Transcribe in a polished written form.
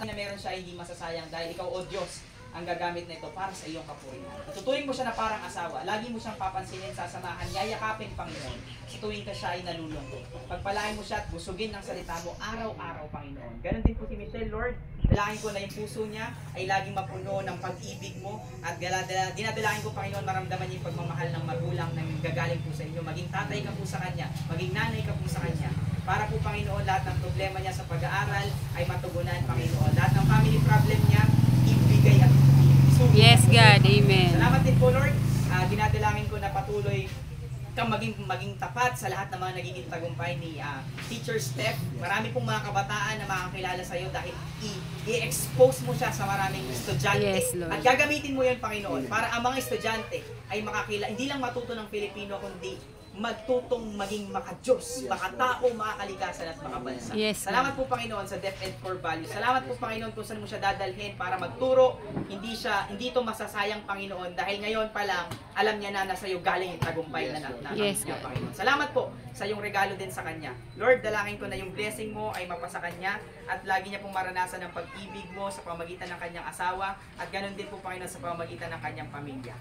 na meron siya hindi masasayang dahil ikaw, O Diyos, ang gagamit na ito para sa iyong kapurihan. Tuturing mo siya na parang asawa. Lagi mo siyang papansinin, sasamahan, yayakapin, Panginoon, sa tuwing ka siya ay nalulungkot. Pagpalain mo siya at busugin ng salita mo araw-araw, Panginoon. Ganon din po si Michelle, Lord. Dalangin ko na yung puso niya ay laging mapuno ng pag-ibig mo at dinadalangin ko, Panginoon, maramdaman niya yung pagmamahal ng magulang na gagaling po sa inyo. Maging tatay ka po sa kanya, maging nanay ka po sa kanya. Para po, Panginoon, lahat ng problema niya sa pag-aaral ay matugunan, Panginoon. Lahat ng family problem niya, ibigay at Yes, God. Amen. Salamat din po, Lord. Dinadalangin ko na patuloy kang maging tapat sa lahat ng mga nagiging tagumpay ni Teacher Steph. Marami pong mga kabataan na makakilala sa iyo dahil i-expose mo siya sa maraming estudyante. Yes, Lord. At gagamitin mo yan, Panginoon, para ang mga estudyante ay makakilala, hindi lang matuto ng Filipino, kundi magtutong maging makadiyos, makatao, makakalikasan at makabansa. Yes, Salamat po, Panginoon, sa DepEd core values. Salamat po, Panginoon, kung saan mo siya dadalhin para magturo. Hindi ito masasayang, Panginoon, dahil ngayon pa lang alam niya na nasa iyo galing yung tagumpay na Yes, niya, Panginoon. Salamat po sa iyong regalo din sa kanya. Lord, dalangin ko na yung blessing mo ay mapasa kanya at lagi niya pong maranasan ang pag-ibig mo sa pamagitan ng kanyang asawa at ganun din po, Panginoon, sa pamagitan ng kanyang pamilya.